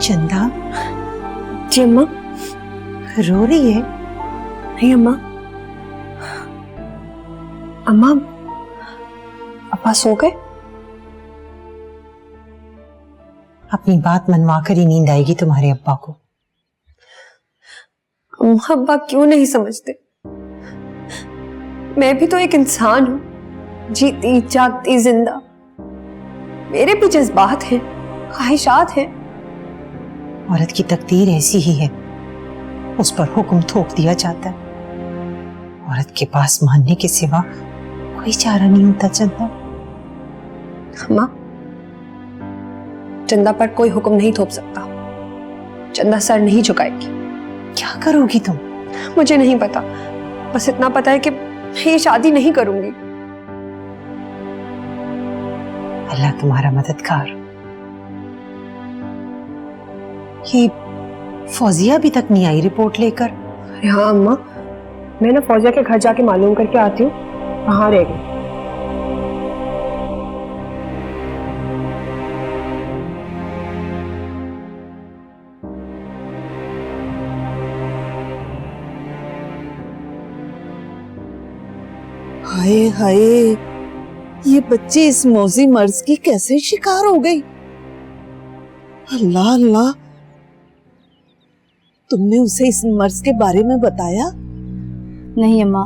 चंदा, जी अम्मा। रो रही है? नहीं अम्मा। अम्मा, अब्बा सो गए? अपनी बात मनवा कर ही नींद आएगी तुम्हारे अब्बा को। अम्मा, अब्बा क्यों नहीं समझते? मैं भी तो एक इंसान हूं, जीती जागती जिंदा। मेरे भी जज्बात हैं, ख्वाहिशात हैं। औरत की तकदीर ऐसी ही है, उस पर हुक्म थोप दिया जाता है। औरत के पास मानने के सिवा कोई चारा नहीं होता चंदा। अम्मा, चंदा पर कोई हुक्म नहीं थोप सकता। चंदा सर नहीं झुकाएगी। क्या करोगी तुम? मुझे नहीं पता, बस इतना पता है कि मैं ये शादी नहीं करूंगी। अल्लाह तुम्हारा मददगार। ये फौजिया अभी तक नहीं आई रिपोर्ट लेकर? हाँ अम्मा, मैं ना फौजिया के घर जाके मालूम करके आती हूँ कहाँ रह गई। हाय हाय, ये बच्ची इस मौजी मर्ज की कैसे शिकार हो गई? अल्लाह अल्लाह, तुमने उसे इस मर्ज के बारे में बताया? नहीं अम्मा,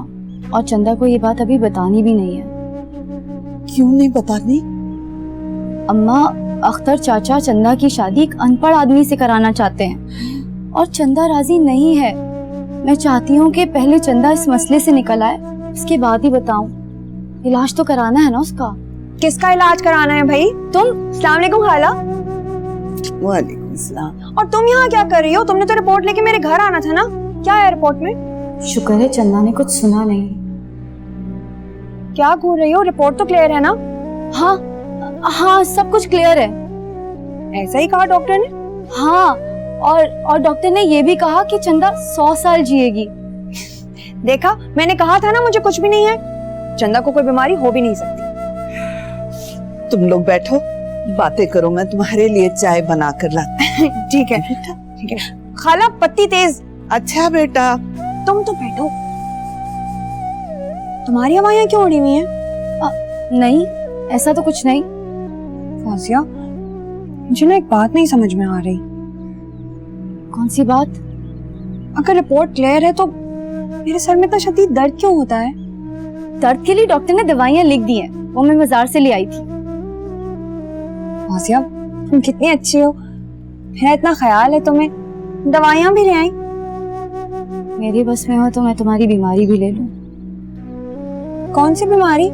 और चंदा को ये बात अभी बतानी भी नहीं है। क्यों नहीं बतानी? अम्मा, अख्तर चाचा चंदा की शादी एक अनपढ़ आदमी से कराना चाहते हैं और चंदा राजी नहीं है। मैं चाहती हूँ कि पहले चंदा इस मसले से निकल आए, इसके बाद ही बताऊं। इलाज तो कराना है ना उसका। किसका इलाज कराना है भाई? तुम? अस्सलाम वालेकुम खाला। वालेकुम सलाम। और तुम यहाँ क्या कर रही हो? तुमने तो रिपोर्ट लेके मेरे घर आना था ना। क्या है रिपोर्ट में? शुक्र है चंदा ने कुछ सुना नहीं। क्या घूर रही हो? रिपोर्ट तो क्लियर है ना? हाँ हाँ, सब कुछ क्लियर है। ऐसा ही कहा डॉक्टर ने? हाँ, और डॉक्टर ने ये भी कहा कि चंदा 100 साल जिएगी। देखा, मैंने कहा था ना मुझे कुछ भी नहीं है। चंदा को कोई बीमारी हो भी नहीं सकती। तुम लोग बैठो, बातें करो, मैं तुम्हारे लिए चाय बना कर लाती हूँ। ठीक है बेटा, ठीक है। खाला पत्ती तेज। अच्छा बेटा। तुम तो बैठो। तुम्हारी हवाएं क्यों उड़ी हुई हैं? नहीं, ऐसा तो कुछ नहीं। फौजिया, मुझे ना एक बात नहीं समझ में आ रही। कौन सी बात? अगर रिपोर्ट क्लियर है तो मेरे सर में इतना शदीद दर्द क्यों होता है? दर्द के लिए डॉक्टर ने दवाइयाँ लिख दी हैं, वो मैं बाजार से ले आई थी। फौजिया, तुम कितनी अच्छी हो, मेरा इतना ख्याल है तुम्हें, दवाइयाँ भी ले आई। मेरे बस में हो तो मैं तुम्हारी बीमारी भी ले लूं। कौन सी बीमारी?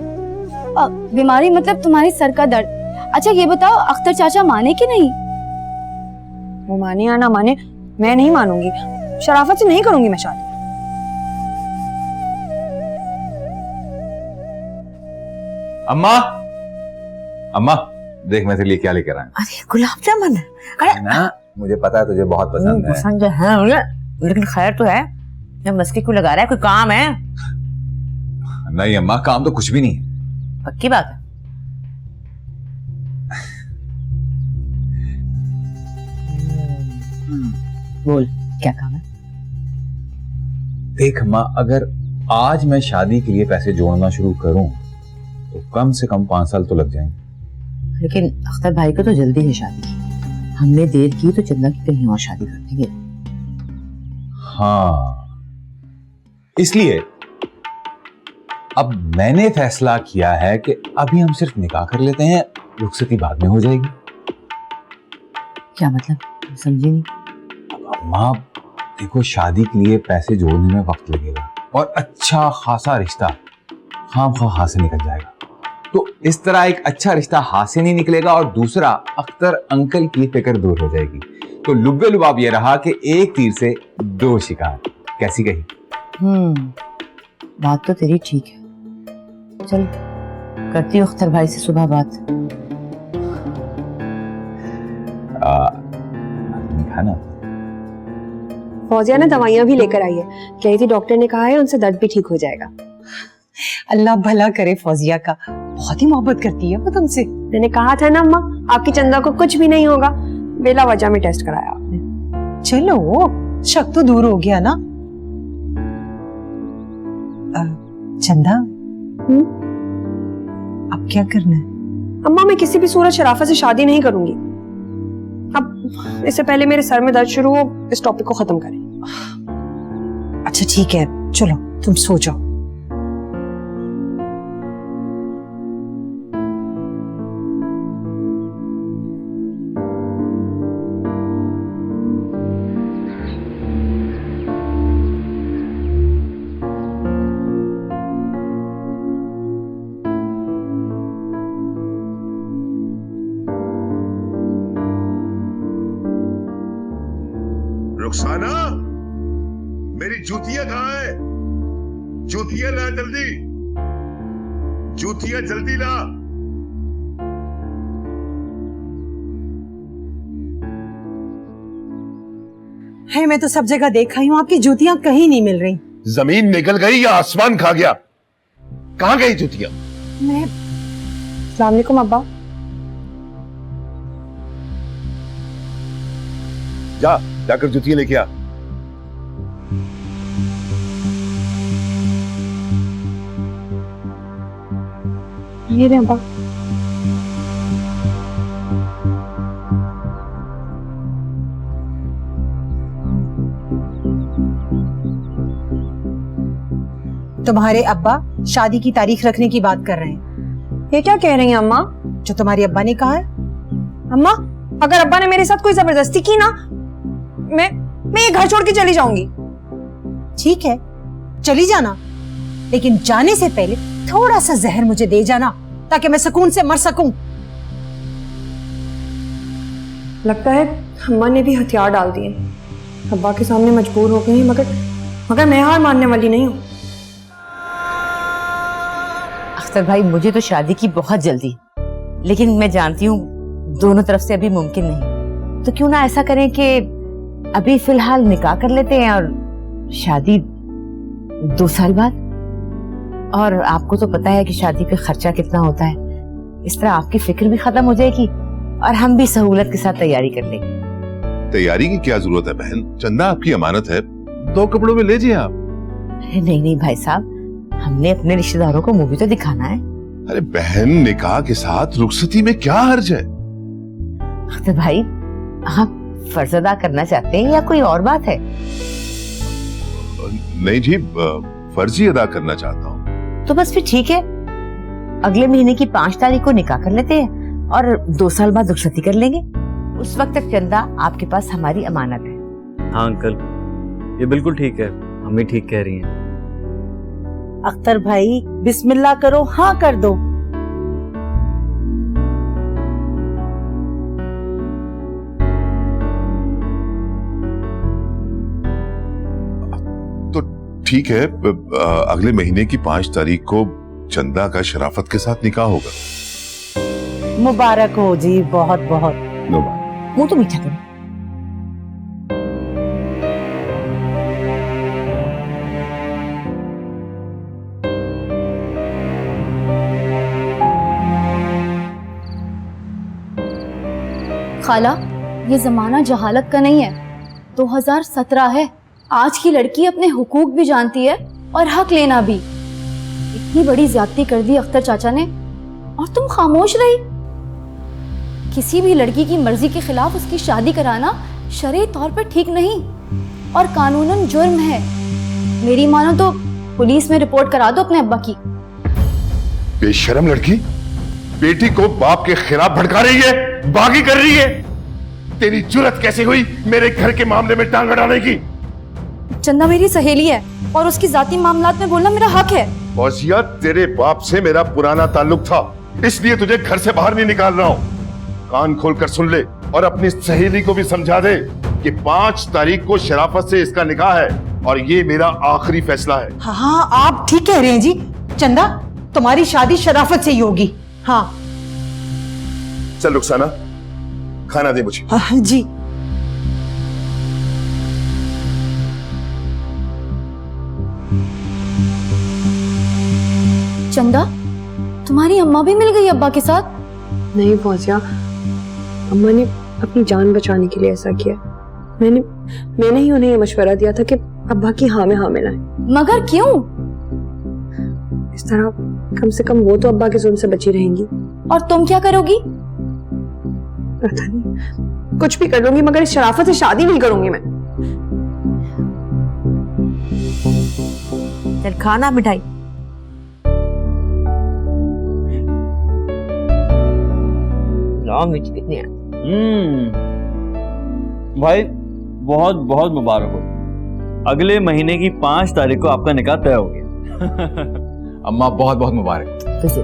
बीमारी मतलब तुम्हारी सर का दर्द। अच्छा ये बताओ, अख्तर चाचा माने कि नहीं? वो माने या ना माने, मैं नहीं मानूंगी। शराफत से नहीं करूंगी मैं शादी। अम्मा, अम्मा देख मैं तेरे लिए क्या लेकर आया। अरे गुलाब जामुन है। अरे ना, मुझे पता है तुझे बहुत पसंद है। पसंद है मुझे, लेकिन खैर तो है। ये मस्के क्यों लगा रहा है? कोई काम है? नहीं अम्मा, काम तो कुछ भी नहीं है। पक्की बात है? बोल, क्या काम है? देख अम्मा, अगर आज मैं शादी के लिए पैसे जोड़ना शुरू करूं तो कम से कम 5 साल तो लग जाएंगे। लेकिन अख्तर भाई को तो जल्दी है शादी की। हमने देर की तो चंदा की कहीं और शादी कर देंगे। हाँ, इसलिए अब मैंने फैसला किया है कि अभी हम सिर्फ निकाह कर लेते हैं, रुखसती बाद में हो जाएगी। क्या मतलब? समझी नहीं। अम्मा देखो, शादी के लिए पैसे जोड़ने में वक्त लगेगा और अच्छा खासा रिश्ता खामख्वाह हाथ से निकल जाएगा। तो इस तरह एक अच्छा रिश्ता हाथ से नहीं निकलेगा और दूसरा अख्तर अंकल की फिक्र दूर हो जाएगी। तो लुब्बे लुबाब ये रहा कि एक तीर से 2 शिकार। कैसी कही? बात तो तेरी ठीक है। चल, करती हूँ अख्तर भाई से सुबह बात। खाना फौजिया ने दवाइयाँ भी लेकर आई है, कह रही थी डॉक्टर ने कहा है उनसे दर्द भी ठीक हो जाएगा। अल्लाह भला करे फौजिया का, बहुत ही मोहब्बत करती है वो तुमसे। मैंने कहा था ना अम्मा, आपकी चंदा को कुछ भी नहीं होगा। बेला वजह में टेस्ट कराया आपने। चलो शक तो दूर हो गया ना। चंदा, अब क्या करना है? अम्मा मैं किसी भी सूरत शराफत से शादी नहीं करूंगी। अब इससे पहले मेरे सर में दर्द शुरू हो, इस टॉपिक को खत्म करें। अच्छा ठीक है, चलो तुम सो जाओ। रुखसाना, मेरी जूतियां कहाँ है? जूतियां ला जल्दी, जूतियां जल्दी ला। है, मैं तो सब जगह देखा हूँ, आपकी जूतियां कहीं नहीं मिल रही। जमीन निकल गई या आसमान खा गया? कहाँ गई जूतियां? मैं अस्सलाम वालेकुम अब्बा। जा जाकर जूतियां लेके आ। ये रहे अब्बा। तुम्हारे अब्बा शादी की तारीख रखने की बात कर रहे हैं। ये क्या कह रही हैं अम्मा? जो तुम्हारे अब्बा ने कहा है। अम्मा, अगर अब्बा ने मेरे साथ कोई जबरदस्ती की ना, मैं ये घर छोड़ के चली जाऊंगी। ठीक है, चली जाना, लेकिन जाने से पहले थोड़ा सा जहर मुझे दे जाना ताकि मैं सुकून से मर सकूं। लगता है अम्मा ने भी हथियार डाल दिए, अब्बा के सामने मजबूर हो गई, मगर मैं हार मानने वाली नहीं हूँ। अख्तर भाई, मुझे तो शादी की बहुत जल्दी, लेकिन मैं जानती हूँ दोनों तरफ से अभी मुमकिन नहीं। तो क्यों ना ऐसा करें कि अभी फिलहाल निकाह कर लेते हैं और शादी 2 साल बाद। और आपको तो पता है कि शादी का खर्चा कितना होता है। इस तरह आपकी फिक्र भी खत्म हो जाएगी और हम भी सहूलत के साथ तैयारी कर लेंगे। तैयारी की क्या जरूरत है बहन? चंदा आपकी अमानत है, 2 कपड़ों में ले जाइए आप। नहीं नहीं भाई साहब, हमने अपने रिश्तेदारों को मूवी तो दिखाना है। अरे बहन, निकाह के साथ रुखसती में क्या हर्ज है? अख्तर भाई, आप फर्ज अदा करना चाहते हैं या कोई और बात है? नहीं जी, फर्ज ही अदा करना चाहता हूँ। तो बस फिर ठीक है, अगले महीने की 5 तारीख को निकाह कर लेते हैं और 2 साल बाद रुखसती कर लेंगे। उस वक्त तक चंदा आपके पास हमारी अमानत है। हाँ अंकल, ये बिल्कुल ठीक है, मम्मी ठीक कह रही हैं। अख्तर भाई, बिस्मिल्लाह करो, हाँ कर दो। तो ठीक है, अगले महीने की 5 तारीख को चंदा का शराफत के साथ निकाह होगा। मुबारक हो जी, बहुत बहुत। मुंह तो मीठा करो। खाला, ये जमाना जहालत का नहीं है, 2017 है। आज की लड़की अपने हुकूक भी जानती है और हक लेना भी। इतनी बड़ी ज्यादती कर दी अख्तर चाचा ने और तुम खामोश रही। किसी भी लड़की की मर्जी के खिलाफ उसकी शादी कराना शरई तौर पर ठीक नहीं और कानूनन जुर्म है। मेरी मानो तो पुलिस में रिपोर्ट करा दो अपने अब्बा की। बेशर्म लड़की, बेटी को बाप के खिलाफ भड़का रही है, बागी कर रही है। तेरी जुर्रत कैसे हुई मेरे घर के मामले में टांग अड़ाने की? चंदा मेरी सहेली है और उसकी जाती मामलात में बोलना मेरा हक है। फौजिया, तेरे बाप से मेरा पुराना ताल्लुक था, इसलिए तुझे घर से बाहर नहीं निकाल रहा हूँ। कान खोलकर सुन ले और अपनी सहेली को भी समझा दे कि 5 तारीख को शराफत से इसका निकाह है और ये मेरा आखिरी फैसला है। हाँ, आप ठीक कह रहे हैं जी। चंदा, तुम्हारी शादी शराफत से ही होगी। हाँ चल रुखसाना, खाना दे मुझे। हाँ जी। चंदा, तुम्हारी अम्मा भी मिल गई अब्बा के साथ? नहीं फौजिया, अम्मा ने अपनी जान बचाने के लिए ऐसा किया। मैंने ही उन्हें ये मशवरा दिया था कि अब्बा की हाँ में हाँ मिलाएं। मगर क्यों? इस तरह कम से कम वो तो अब्बा के जुल्म से बची रहेंगी। और तुम क्या करोगी? पता नहीं, कुछ भी कर लूंगी मगर इस शराफत से शादी नहीं करूंगी मैं। चल खाना मिठाई। लाओ मिर्च कितनी है? भाई बहुत बहुत मुबारक हो। अगले महीने की 5 तारीख को आपका निकाह तय हो गया। अम्मा बहुत बहुत मुबारक। तुझे?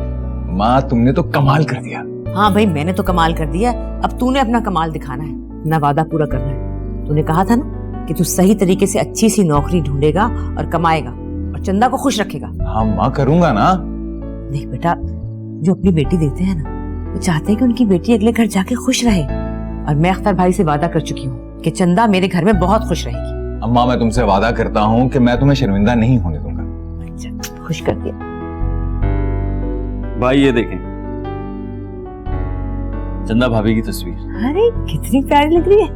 माँ तुमने तो कमाल कर दिया। हाँ भाई, मैंने तो कमाल कर दिया। अब तूने अपना कमाल दिखाना है, अपना वादा पूरा करना है। तूने कहा था ना कि तू सही तरीके से अच्छी सी नौकरी ढूंढेगा और कमाएगा और चंदा को खुश रखेगा। हाँ माँ, करूंगा ना। देख बेटा, जो अपनी बेटी देते हैं ना, वो चाहते हैं कि उनकी बेटी अगले घर जाके खुश रहे। और मैं अख्तर भाई से वादा कर चुकी हूँ कि चंदा मेरे घर में बहुत खुश रहेगी। अम्मा मैं तुमसे वादा करता हूँ कि मैं तुम्हें शर्मिंदा नहीं होने दूंगा। अच्छा, खुश कर दिया। भाई ये देखें, चंदा भाभी की तस्वीर। अरे कितनी प्यारी लग रही है।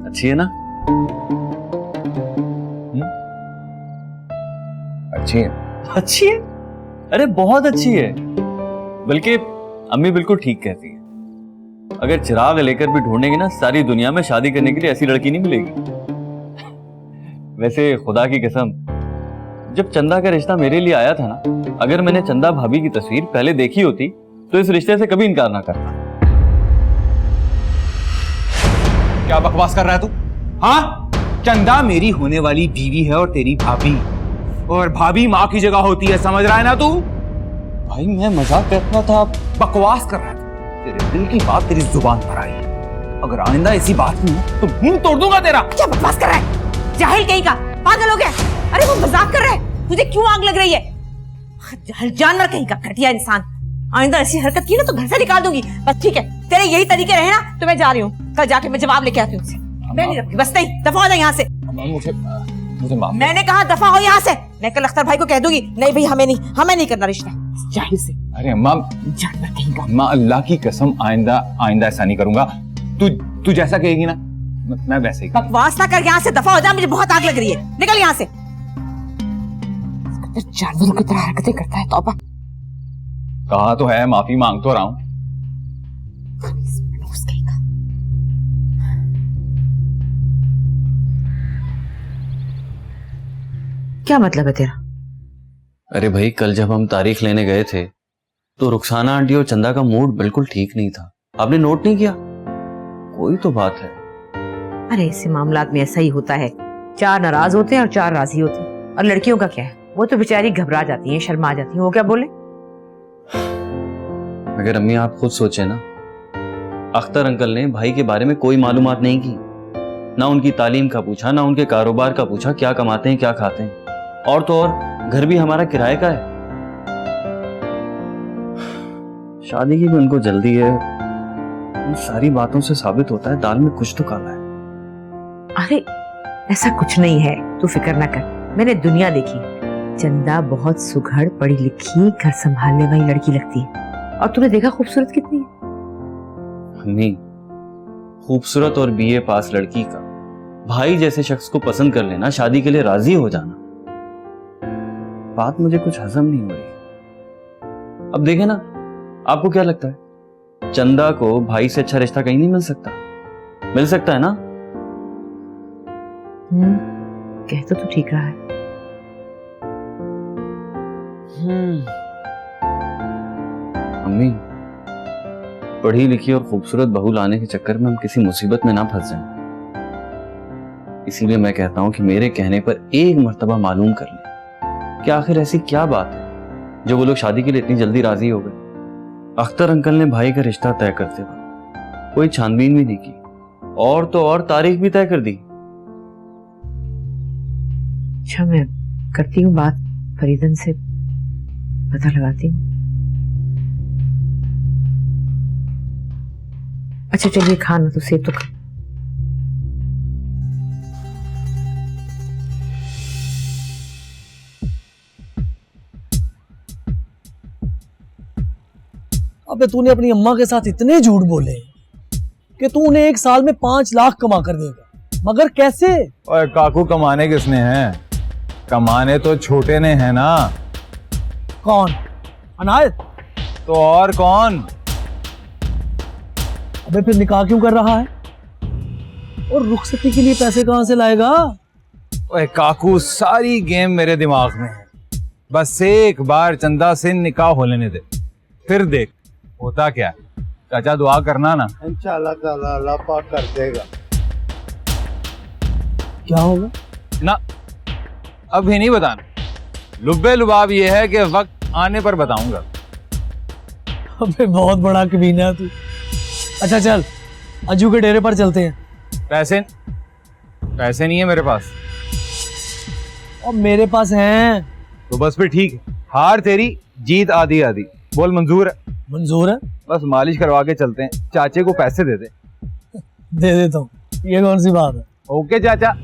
अच्छी है ना? अच्छी है। अच्छी है? अरे बहुत अच्छी है। बल्कि अम्मी बिल्कुल ठीक कहती है। अगर चिराग लेकर भी ढूंढेंगे ना, सारी दुनिया में शादी करने के लिए ऐसी लड़की नहीं मिलेगी। वैसे खुदा की कसम, जब चंदा का रिश्ता मेरे लिए आया था ना, अगर मैंने चंदा भाभी की तस्वीर पहले देखी होती तो इस रिश्ते से कभी इनकार ना करता। क्या बकवास कर रहा है तू? हाँ, चंदा मेरी होने वाली बीवी है और तेरी भाभी, और भाभी माँ की जगह होती है, समझ रहा है ना तू? भाई मैं मजाक करता था। बकवास कर रहा है। तेरे दिल की बात तेरी जुबान पर आई है। अगर आइंदा ऐसी बात हुई तो मुंह तोड़ दूंगा तेरा। क्या बकवास कर रहा है? जाहिल कहीं का, पागल हो गया? अरे वो मजाक कर रहा है, तुझे क्यों आग लग रही है? जाहिल जानवर कहीं का, घटिया इंसान। आइंदा ऐसी हरकत की ना तो घर से निकाल दूंगी। बस ठीक है, तेरे यही तरीके रहे ना तो मैं जा रही हूँ। कल जाके मैं जवाब लेके आती हूँ उससे। मैं नहीं रखूंगी, बस नहीं, दफा हो जा यहाँ से। मुझे माफ। मैंने कहा दफा हो यहाँ से। मैं कल अख्तर भाई को कह दूंगी, नहीं भाई हमें नहीं करना रिश्ता जाहिल से। अरे अम्मा, जानवर कहीं का। अम्मा अल्लाह की कसम, आइंदा ऐसा नहीं करूंगा। तू जैसा कहेगी ना मैं वैसे ही। बकवास ना कर, यहाँ से दफा हो जा, मुझे बहुत आग लग रही है। निकल यहाँ से। जानवरों की तरह हरकतें करता है। तौबा। कहा तो है, माफी मांग तो रहा हूं। क्या मतलब है तेरा? अरे भाई, कल जब हम तारीख लेने गए थे तो रुखसाना आंटी और चंदा का मूड बिल्कुल ठीक नहीं था। आपने नोट नहीं किया? कोई तो बात है। अरे ऐसे मामलात में ऐसा ही होता है, 4 नाराज होते हैं और 4 राजी होते हैं। और लड़कियों का क्या है, वो तो बेचारी घबरा जाती हैं, शर्मा जाती हैं। वो क्या बोले? अगर अम्मी आप खुद सोचे ना, अख्तर अंकल ने भाई के बारे में कोई मालूमात नहीं की। ना उनकी तालीम का पूछा, ना उनके कारोबार का पूछा, क्या कमाते हैं क्या खाते हैं। और तो और घर भी हमारा किराए का है। शादी की भी उनको जल्दी है। इन सारी बातों से साबित होता है दाल में कुछ तो काला है। अरे ऐसा कुछ नहीं है, तू फिक्र ना कर। मैंने दुनिया देखी, चंदा बहुत सुघड़, पढ़ी लिखी, घर संभालने वाली लड़की लगती है। और तूने देखा खूबसूरत कितनी है। अम्मी, खूबसूरत और बीए पास लड़की का भाई जैसे शख्स को पसंद कर लेना, शादी के लिए राजी हो जाना, बात मुझे कुछ हजम नहीं हो रही। अब देखे ना, आपको क्या लगता है चंदा को भाई से अच्छा रिश्ता कहीं नहीं मिल सकता? मिल सकता है ना? कह तो तू ठीक रहा है। अम्मी, पढ़ी लिखी और खूबसूरत बहू लाने के चक्कर में हम किसी मुसीबत में ना फंस जाएं। इसीलिए मैं कहता हूं कि मेरे कहने पर एक मर्तबा मालूम कर लें कि आखिर ऐसी क्या बात है जो वो लोग शादी के लिए इतनी जल्दी राजी हो गए। अख्तर अंकल ने भाई का रिश्ता तय करते वक्त कोई छानबीन भी नहीं की, और तो और तारीख भी तय कर दी। अच्छा, मैं करती हूँ बात, फरीदन से पता लगाती हूँ। अच्छा चलिए, खाना तो सेब तो खा। अबे तूने अपनी अम्मा के साथ इतने झूठ बोले कि तू उन्हें 1 साल में 5 लाख कमा कर देगा, मगर कैसे? और काकू कमाने किसने हैं? कमाने तो छोटे ने है ना। कौन? अनायत? तो और कौन? अबे फिर निकाह क्यों कर रहा है? और रुखसती के लिए पैसे कहां से लाएगा? ओए काकू, सारी गेम मेरे दिमाग में है। बस एक बार चंदा से निकाह हो लेने दे, फिर देख होता क्या है। चाचा दुआ करना ना, इंशाल्लाह ताला अल्लाह पाक कर देगा। क्या होगा? ना अभी नहीं बताना। लुब्बे लुबाब ये है कि वक्त आने पर बताऊंगा। अबे बहुत बड़ा कमीना है तू। अच्छा चल, अजू के डेरे पर चलते हैं। पैसे नहीं है मेरे पास। और मेरे पास हैं। तो बस फिर ठीक है, हार तेरी जीत आधी आधी। बोल मंजूर है? मंजूर है। बस मालिश करवा के चलते हैं, चाचे को पैसे दे दे। दे देता हूँ, ये कौन सी बात है। ओके चाचा।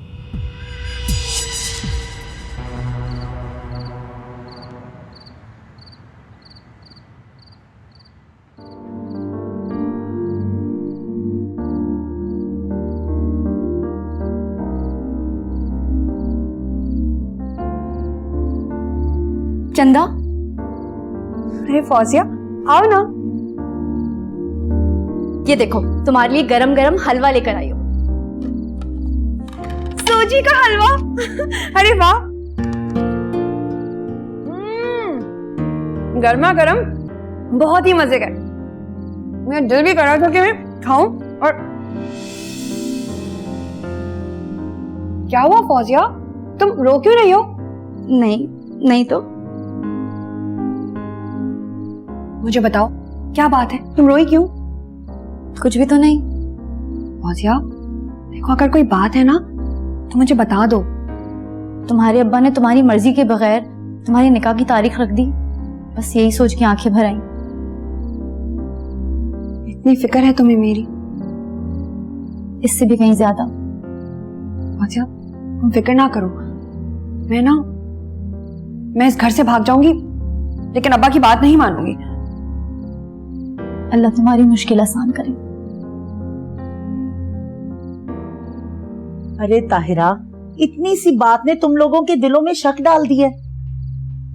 चंदा, अरे फौजिया, आओ ना। ये देखो तुम्हारे लिए गरम गरम हलवा लेकर आई हूँ। सूजी का हलवा। अरे वाह, गर्मा गर्म, बहुत ही मजे का। मैं दिल भी कर रहा था कि मैं खाऊं। और क्या हुआ फौजिया, तुम रो क्यों रही हो? नहीं तो मुझे बताओ क्या बात है, तुम रोई क्यों? कुछ भी तो नहीं। फौजिया देखो, अगर कोई बात है ना तो मुझे बता दो। तुम्हारे अब्बा ने तुम्हारी मर्जी के बगैर तुम्हारी निकाह की तारीख रख दी, बस यही सोच के आंखें भर आई। इतनी फिक्र है तुम्हें मेरी? इससे भी कहीं ज्यादा। फौजिया तुम फिक्र ना करो, मैं इस घर से भाग जाऊंगी, लेकिन अब्बा की बात नहीं मानूंगी। अल्लाह तुम्हारी मुश्किल आसान करे। अरे ताहिरा, इतनी सी बात ने तुम लोगों के दिलों में शक डाल दिया।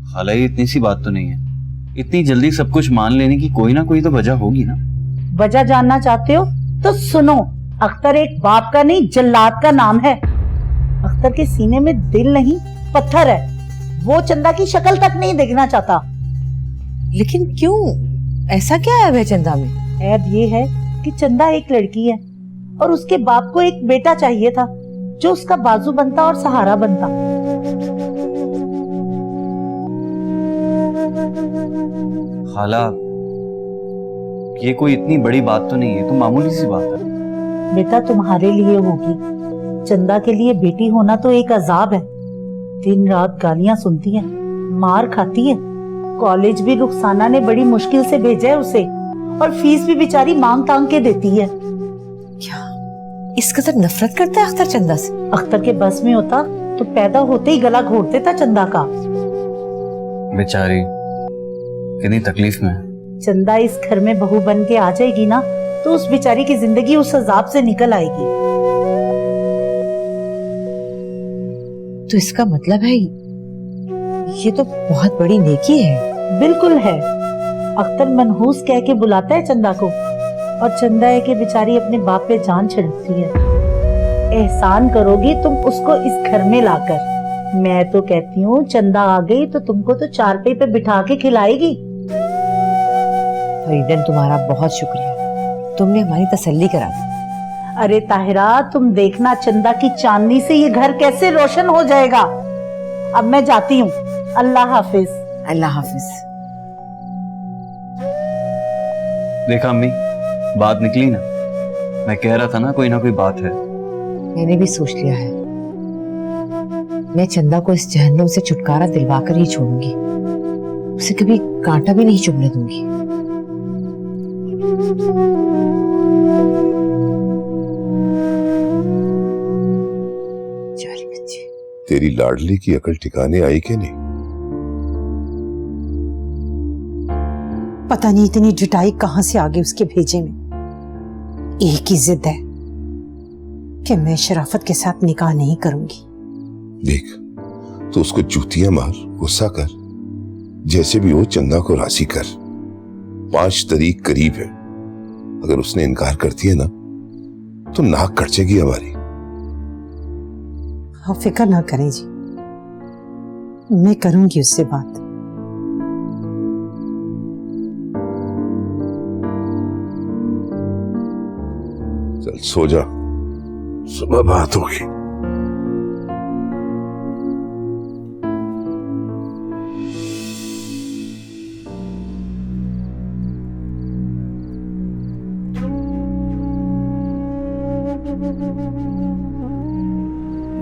हालांकि इतनी सी बात तो नहीं है, इतनी जल्दी सब कुछ मान लेने की कोई ना कोई तो वजह होगी ना। वजह जानना चाहते हो तो सुनो। अख्तर एक बाप का नहीं, जल्लाद का नाम है। अख्तर के सीने में दिल नहीं, पत्थर है। वो चंदा की शक्ल तक नहीं देखना चाहता। लेकिन क्यों? ऐसा क्या है वह चंदा में? ऐब ये है कि चंदा एक लड़की है और उसके बाप को एक बेटा चाहिए था जो उसका बाजू बनता और सहारा बनता। खाला, ये कोई इतनी बड़ी बात तो नहीं है, तो मामूली सी बात है। बेटा तुम्हारे लिए होगी, चंदा के लिए बेटी होना तो एक अजाब है। दिन रात गालियां सुनती है, मार खाती है। कॉलेज भी रुखसाना ने बड़ी मुश्किल से भेजा है उसे, और फीस भी बेचारी मांग तांग के देती है। क्या इस कदर नफरत करता है अख्तर चंदा से? अख्तर के बस में होता तो पैदा होते ही गला घोट देता चंदा का। बेचारी कितनी तकलीफ में है। चंदा इस घर में बहू बन के आ जाएगी ना, तो उस बेचारी की जिंदगी उस अजाब से निकल आएगी। तो इसका मतलब है ये तो बहुत बड़ी नेकी है। बिल्कुल है। अख्तर मनहूस कह के बुलाता है चंदा को, और चंदा है कि बेचारी अपने बाप पे जान छिड़कती है। एहसान करोगी तुम उसको इस घर में लाकर। मैं तो कहती हूँ चंदा आ गई तो तुमको तो चारपाई पे बिठा के खिलाएगी। फरीदन, तुम्हारा बहुत शुक्रिया, तुमने हमारी तसल्ली करा दी। अरे ताहिरा, तुम देखना चंदा की चांदनी से ये घर कैसे रोशन हो जाएगा। अब मैं जाती हूँ, अल्लाह हाफिज। अल्लाह हाफिज। देखा अम्मी, बात निकली ना। मैं कह रहा था ना कोई बात है। मैंने भी सोच लिया है, मैं चंदा को इस जहन्नुम से छुटकारा दिलवा कर ही छोड़ूंगी। उसे कभी कांटा भी नहीं चुभने दूंगी। तेरी लाडली की अकल ठिकाने आई कि नहीं? पता नहीं इतनी जुटाई कहां से आ गई उसके भेजे में। एक ही जिद है कि मैं शराफत के साथ निकाह नहीं करूंगी। देख, तो उसको जूतियां मार, गुस्सा कर, जैसे भी हो चंदा को राजी कर। 5 तारीख करीब है, अगर उसने इनकार कर दिया ना तो नाक कट जाएगी हमारी। आप फिक्र ना करें जी, मैं करूंगी उससे बात। चल सो जा, सुबह बात होगी।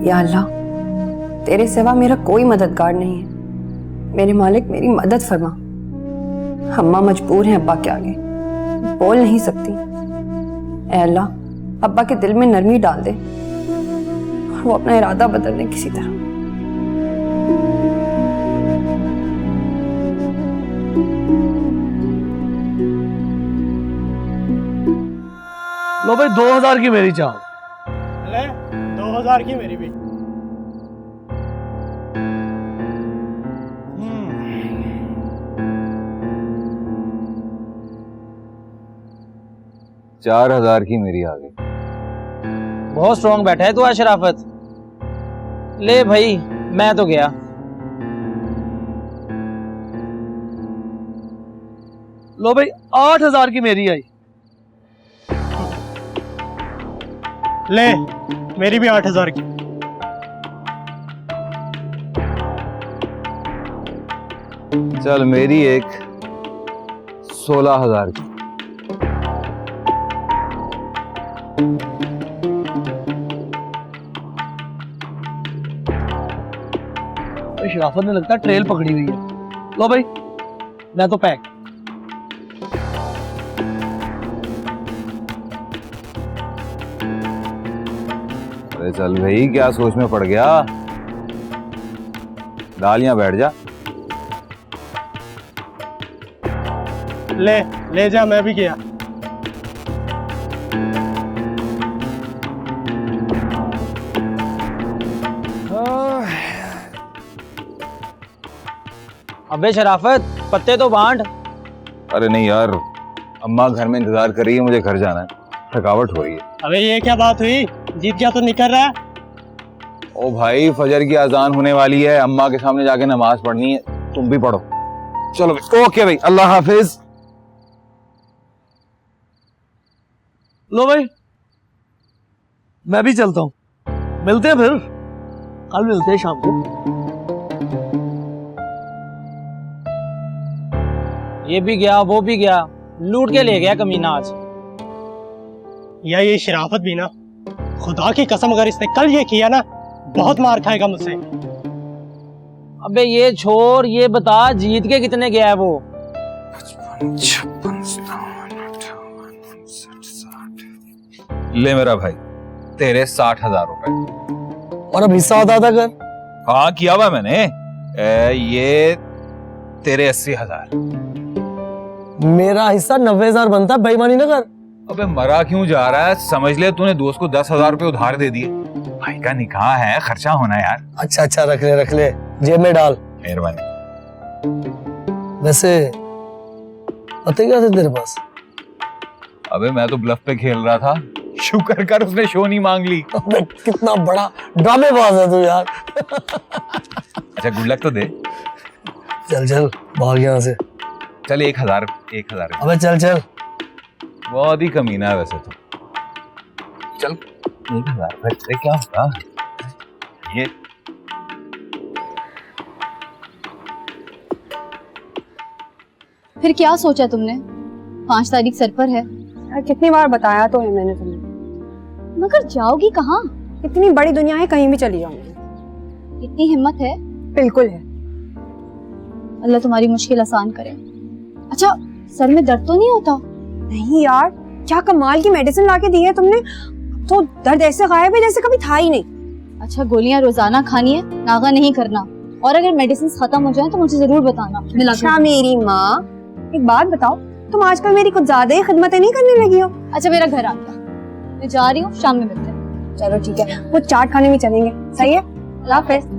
या अल्लाह, तेरे सिवा मेरा कोई मददगार नहीं है। मेरे मालिक मेरी मदद फरमा। अम्मा मजबूर हैं अब्बा के आगे, बोल नहीं सकती। ऐ अल्लाह, अब्बा के दिल में नरमी डाल दे और वो अपना इरादा बदल दे किसी तरह। लो भाई 2000 की मेरी चाल। 2000 की मेरी भी। 4000 की मेरी आ गई। बहुत स्ट्रॉन्ग बैठा है तू आज शराफत। ले भाई, मैं तो गया। लो भाई 8000 की मेरी आई। ले, मेरी भी 8000 की। चल मेरी एक 16000 की। शराफत ने लगता है ट्रेल पकड़ी हुई है। लो भाई, मैं तो पैक। अरे चल भाई, क्या सोच में पड़ गया? डाल यहाँ बैठ जा। ले जा, मैं भी गया। अबे शराफत, पत्ते तो बांट। अरे नहीं यार, अम्मा घर में इंतजार कर रही है, मुझे घर जाना है, थकावट हो रही है। अबे ये क्या बात हुई? जीत गया तो निकल रहा है। ओ भाई, फजर की अजान होने वाली है, अम्मा के सामने जाके नमाज पढ़नी है, तुम भी पढ़ो। चलो भाई, ओके भाई, अल्लाह हाफिज। लो भाई, मैं भी चलता हूँ। मिलते हैं फिर, कल मिलते हैं शाम को। ये भी गया, वो भी गया, लूट के ले गया कमीना आज। या ये शराफत भी ना, खुदा की कसम अगर इसने कल ये किया ना, बहुत मार खाएगा मुझसे। अबे ये छोड़, ये बता जीत के कितने गया है वो? 55 ले मेरा भाई, तेरे 60,000 रुपए। और अब हिस्सा अदा कर। हाँ किया हुआ मैंने। ये तेरे 80,000। मेरा हिस्सा 90,000 बनता, बेईमानी न कर। अबे मरा क्यों जा रहा है? समझ ले तूने दोस्त को 10,000 रुपए उधार दे दिए। भाई का निकाह है, खर्चा होना यार। अच्छा रख ले, जेब में डाल। मेहरबानी। वैसे पते क्या थे तेरे पास? अबे मैं तो ब्लफ पे खेल रहा था, शुक्र कर उसने शो नहीं मांग ली। अबे कितना बड़ा ड्रामेबाज है तू यार। अच्छा गुड लक तो दे। चल भाग यहाँ से। चल 1,000। अबे चल। बहुत ही कमीना है वैसे तो। चल 1,000 रुपए क्या होगा ये? फिर क्या सोचा तुमने? 5 तारीख सर पर है। यार कितनी बार बताया तो है मैंने तुम्हें। मगर जाओगी कहाँ? इतनी बड़ी दुनिया है, कहीं भी चली जाऊंगी। इतनी हिम्मत है? बिल्कुल है। अल्लाह तुम्हारी मुश्किल आसान करे। अच्छा, सर में दर्द तो नहीं होता? नहीं यार, क्या कमाल की मेडिसिन लाके दी है तुमने, तो दर्द ऐसे गायब है जैसे कभी था ही नहीं। अच्छा, गोलियां रोजाना खानी है, नागा नहीं करना, और अगर मेडिसिन खत्म हो जाए तो मुझे जरूर बताना। अच्छा मेरी माँ, एक बात बताओ, तुम आजकल मेरी कुछ ज्यादा ही खिदमतें नहीं करने लगी हो? अच्छा मेरा घर आ गया। मैं जा रही हूँ, शाम में मिलते हैं। चलो ठीक है, वो चाट खाने भी चलेंगे, सही है? अल्लाह हाफिज।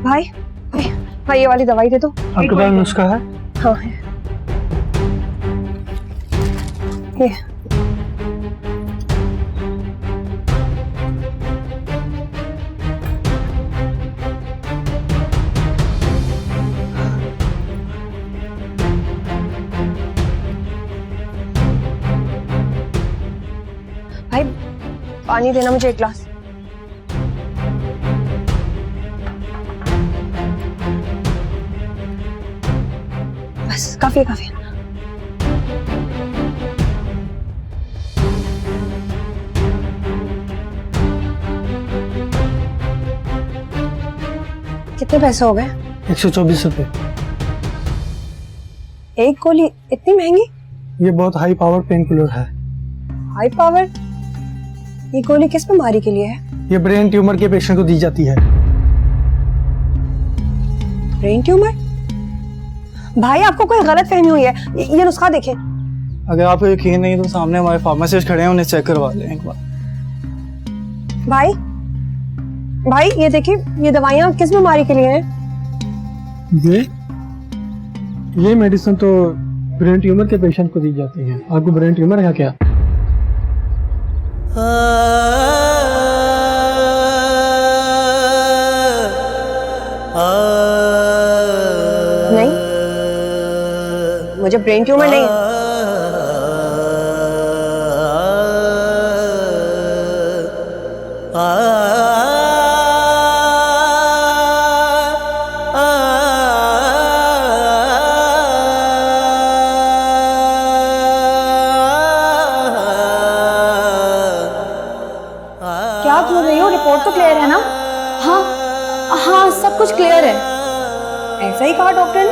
भाई भाई ये वाली दवाई दे दो। आपके पास नुस्खा है? हाँ है। ये भाई पानी देना मुझे एक गिलास। बस काफी है, काफी है। कितने पैसे हो गए? 124 रुपए। एक गोली इतनी महंगी? ये बहुत हाई पावर पेन किलर है। High power? ये गोली किस बीमारी के लिए है? ये ब्रेन ट्यूमर के पेशेंट को दी जाती है। Brain tumour? भाई आपको कोई गलत फहमी हुई है, ये नुस्खा देखें। अगर आपको यकीन नहीं तो सामने हमारे फार्मासिस्ट खड़े हैं, उन्हें चेक करवा लें एक बार। भाई भाई ये देखिए, ये दवाइयाँ किस बीमारी के लिए हैं? ये मेडिसिन तो ब्रेन ट्यूमर के पेशेंट को दी जाती है। आपको ब्रेन ट्यूमर है क्या? नहीं, मुझे ब्रेन ट्यूमर नहीं है। क्या आप बोल रही हो? रिपोर्ट तो क्लियर है ना? हाँ हाँ, सब कुछ क्लियर है। ऐसा ही कहा डॉक्टर ने?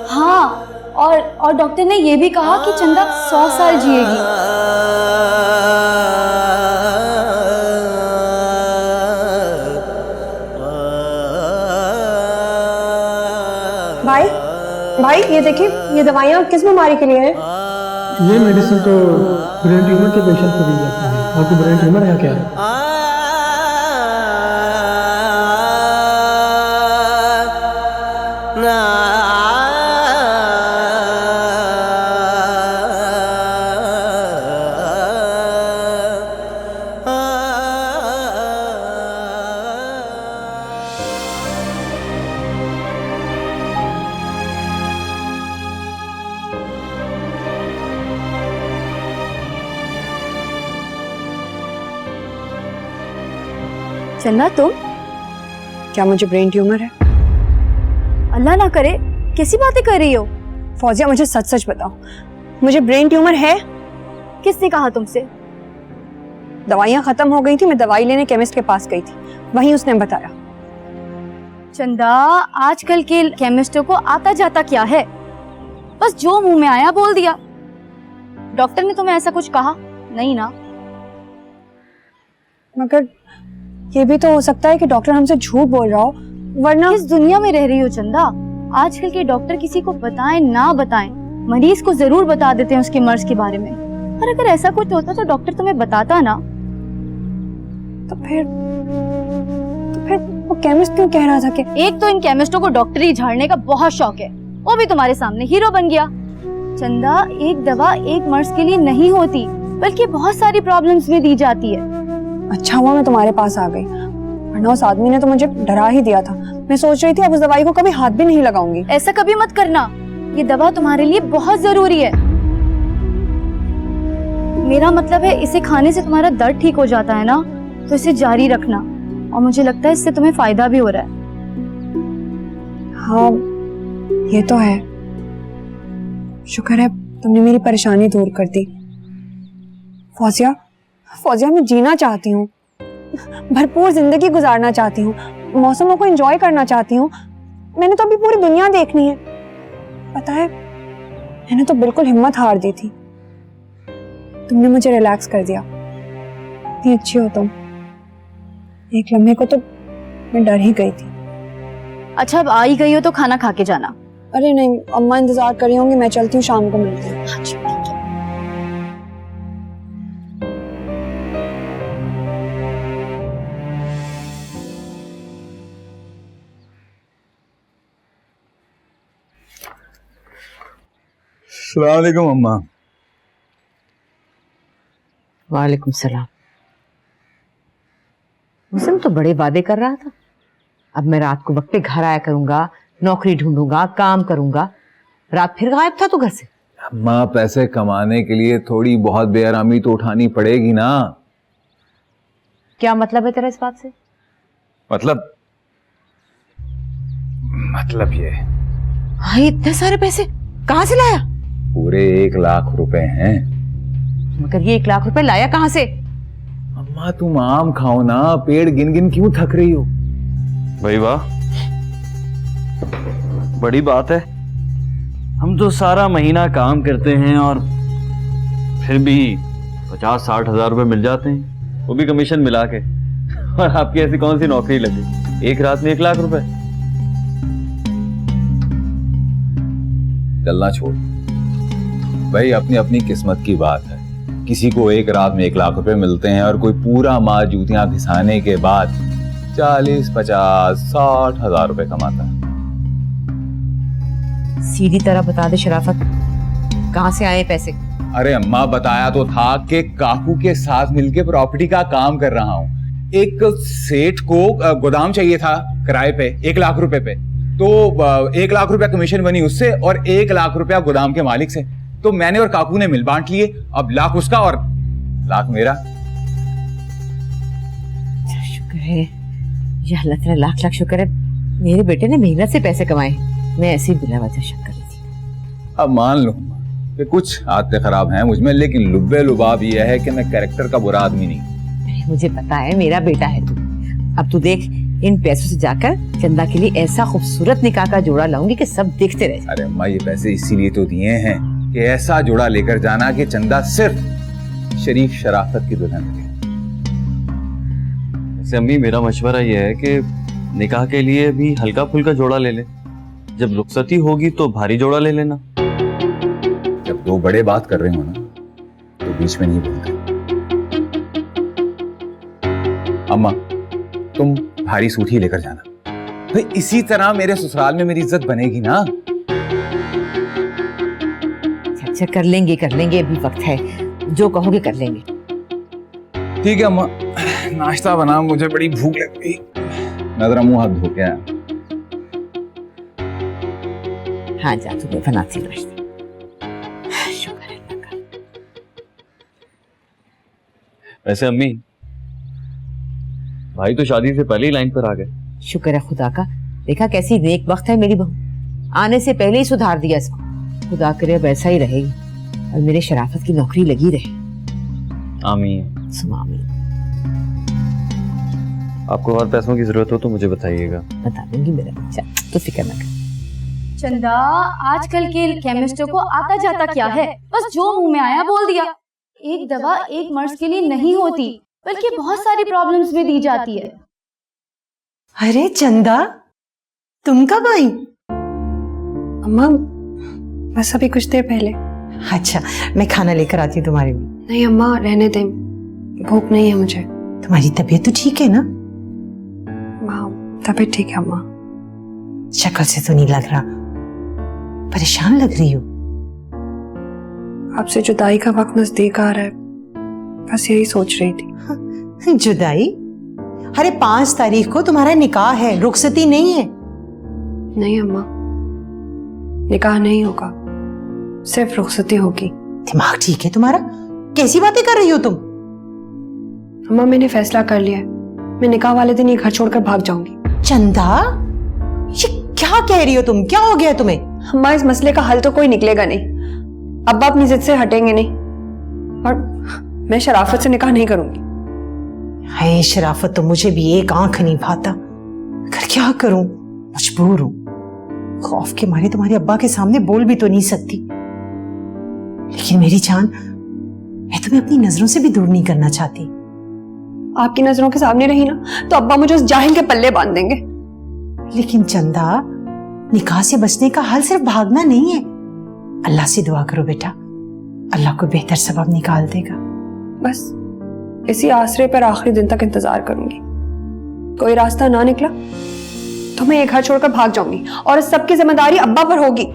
हाँ, और डॉक्टर ने ये भी कहा कि चंदा 100 साल जिएगी। भाई भाई ये देखिए, ये दवाइयाँ किस बीमारी के लिए हैं? ये मेडिसिन तो ब्रेन ट्यूमर के पेशेंट को दी जाती है। आपको ब्रेन ट्यूमर है क्या? चंदा, तुम? क्या मुझे ब्रेन ट्यूमर है? अल्लाह ना करे, कैसी बातें कर रही हो? फौजिया मुझे सच सच बताओ, मुझे ब्रेन ट्यूमर है? किसने कहा तुमसे? दवाइयाँ खत्म हो गई थी, मैं दवाई लेने केमिस्ट के पास गई थी, वहीं उसने बताया। चंदा, आजकल के केमिस्टों को आता जाता क्या है? बस जो मुंह में आया बोल दिया। डॉक्टर ने तुम्हें ऐसा कुछ कहा नहीं ना? मगर ये भी तो हो सकता है कि डॉक्टर हमसे झूठ बोल रहा हो, वरना किस दुनिया में रह रही हो चंदा? आजकल के डॉक्टर किसी को बताएं ना बताएं, मरीज को जरूर बता देते हैं उसके मर्ज के बारे में। और अगर ऐसा कुछ होता तो डॉक्टर तुम्हें बताता ना। तो फिर वो केमिस्ट क्यों कह रहा था कि एक तो इन केमिस्टों को डॉक्टरी झाड़ने का बहुत शौक है, वो भी तुम्हारे सामने हीरो बन गया। चंदा, एक दवा एक मर्ज के लिए नहीं होती, बल्कि बहुत सारी प्रॉब्लम्स में दी जाती है। अच्छा हुआ मैं तुम्हारे पास आ गई, वरना उस आदमी ने तो मुझे डरा ही दिया था। मैं सोच रही थी अब उस दवाई को कभी हाथ भी नहीं लगाऊंगी। ऐसा कभी मत करना, ये दवा तुम्हारे लिए बहुत जरूरी है। मेरा मतलब है, इसे खाने से तुम्हारा दर्द ठीक हो जाता है ना, तो इसे जारी रखना, और मुझे लगता है इससे तुम्हें फायदा भी हो रहा है। हाँ ये तो है, शुक्र है तुमने मेरी परेशानी दूर कर दी। फौजिया, फौजिया मैं जीना चाहती हूँ, भरपूर जिंदगी गुजारना चाहती हूँ, मौसमों को एंजॉय करना चाहती हूँ। मैंने तो अभी पूरी दुनिया देखनी है। पता है, मैंने तो बिल्कुल हिम्मत हार दी थी। तुमने मुझे रिलैक्स कर दिया। इतनी अच्छी हो तुम। एक लम्हे को तो मैं डर ही गई थी। अच्छा अब आ ही गई हो तो खाना खा के जाना। अरे नहीं, अम्मा इंतजार कर रही होंगी, मैं चलती हूँ, शाम को मिलती हूँ। अच्छा ठीक है। अस्सलाम वालेकुम अम्मा। वालेकुम सलाम। मुझसे तो बड़े वादे कर रहा था, अब मैं रात को वक्त पे घर आया करूंगा, नौकरी ढूंढूंगा, काम करूंगा। रात फिर गायब था तू घर से। अम्मा पैसे कमाने के लिए थोड़ी बहुत बेआरामी तो उठानी पड़ेगी ना। क्या मतलब है तेरा इस बात से? मतलब ये भाई इतने सारे पैसे कहाँ से लाया? पूरे 1 लाख रुपए हैं। मगर ये 1 लाख रुपए लाया कहाँ से? अम्मा तुम आम खाओ ना, पेड़ गिन गिन क्यों थक रही हो? भाई वाह, बड़ी बात है। हम तो सारा महीना काम करते हैं और फिर भी 50-60 हजार रुपए मिल जाते हैं, वो भी कमीशन मिला के। और आपकी ऐसी कौन सी नौकरी लगी, एक रात में 1 लाख रुपए? चलना छोड़ भाई, अपनी अपनी किस्मत की बात है। किसी को एक रात में 1 लाख रुपए मिलते हैं और कोई पूरा माह जूतियां घिसाने के बाद 40, 50, 60 हजार रुपए कमाता है। सीधी तरह बता दे शराफत, कहाँ से आए पैसे? अरे अम्मा बताया तो था कि काकू के साथ मिलके प्रॉपर्टी का काम कर रहा हूँ। एक सेठ को गोदाम चाहिए था किराए पे 1 लाख रुपए पे, तो 1 लाख रुपया कमीशन बनी उससे और 1 लाख रुपया गोदाम के मालिक से। तो मैंने और काकू ने मिल बांट लिए। अब लाख उसका और लाख मेरा। शुक्र है या अल्लाह तेरा लाख लाख शुक्र है, मेरे बेटे ने मेहनत से पैसे कमाए। मैं ऐसी बिला वजह शक कर रही थी। अब मान लो कि कुछ आदतें खराब हैं मुझ में, लेकिन लुब्बे लुबाब यह है कि मैं कैरेक्टर का बुरा आदमी नहीं। मुझे पता है, मेरा बेटा है तू। अब तू देख, इन पैसों से जाकर चंदा के लिए ऐसा खूबसूरत निकाह का जोड़ा लाऊंगी कि सब देखते रहे। अरे अम्मा ये पैसे इसीलिए तो दिए हैं कि ऐसा जोड़ा लेकर जाना कि चंदा सिर्फ शरीफ शराफत की दुल्हन बने। वैसे अम्मी मेरा मशवरा यह है कि निकाह के लिए भी हल्का फुल्का जोड़ा ले ले, जब रुखसती होगी तो भारी जोड़ा ले लेना। जब दो बड़े बात कर रहे हो ना तो बीच में नहीं बोलते। अम्मा तुम भारी सूट ही लेकर जाना भाई, इसी तरह मेरे ससुराल में मेरी इज्जत बनेगी ना। अच्छा कर लेंगे अभी वक्त है, जो कहोगे कर लेंगे। ठीक है अम्मा, नाश्ता बना, मुझे बड़ी भूख लग गई। मैं जरा मुंह हाथ धो के आया। हाँ जा, तुम्हें बनाती नाश्ता। शुक्र है अल्लाह का। वैसे अम्मी भाई तो शादी से पहले ही लाइन पर आ गए। शुक्र है खुदा का, देखा कैसी नेक वक्त है मेरी बहू, आने से पहले ही सुधार दिया इसको। खुदा करे अब ऐसा ही रहेगी और मेरे शराफत की नौकरी लगी रहे। आमीन। सुमामी। आपको और पैसों की जरूरत हो तो मुझे बताइएगा। बता दूंगी मेरा बच्चा, तो फिक्र न कर। चंदा, आजकल के केमिस्टों को आता जाता क्या है, बस जो मुंह में आया बोल दिया। एक दवा एक मर्ज के लिए नहीं होती, बल्कि बहुत सारी प्रॉब्लम्स में दी जाती है। अरे चंदा, तुम कब आई? अम्मा बस अभी कुछ देर पहले। अच्छा, मैं खाना लेकर आती हूँ तुम्हारे लिए। नहीं अम्मा रहने दें, भूख नहीं है मुझे। तुम्हारी तबीयत तो ठीक है ना? हाँ तबीयत ठीक है अम्मा। शक्ल से तो नहीं लग रहा, परेशान लग रही हो। आपसे जुदाई का वक्त नजदीक आ रहा है, बस यही सोच रही थी। जुदाई? अरे 5 तारीख को तुम्हारा निकाह है, रुखसती नहीं है। नहीं अम्मा, निकाह नहीं होगा, सिर्फ रुखसती होगी। दिमाग ठीक है तुम्हारा? कैसी बातें कर रही हो तुम? अम्मा मैंने फैसला कर लिया है, मैं निकाह वाले दिन ये घर छोड़कर भाग जाऊंगी। चंदा, ये क्या कह रही हो तुम? क्या हो गया तुम्हें? अम्मा इस मसले का हल तो कोई निकलेगा नहीं। अब्बा अपनी जिद से हटेंगे नहीं, और मैं शराफत से निकाह नहीं करूंगी। हाय शराफत, तो मुझे भी एक आंख नहीं भाता, मगर क्या करूं, मजबूर हूं। खौफ के मारे तुम्हारे अब्बा के सामने बोल भी तो नहीं सकती। लेकिन मेरी जान, मैं तुम्हें अपनी नजरों से भी दूर नहीं करना चाहती। आपकी नजरों के सामने रही ना तो अब्बा मुझे उस जाहिल के पल्ले बांध देंगे। लेकिन चंदा, निकाह से बचने का हल सिर्फ भागना नहीं है। अल्लाह से दुआ करो बेटा, अल्लाह को बेहतर सबब निकाल देगा। बस इसी आसरे पर आखिरी दिन तक इंतजार करूंगी। कोई रास्ता ना निकला तो मैं ये घर छोड़कर भाग जाऊंगी और इस सब की जिम्मेदारी अब्बा पर होगी।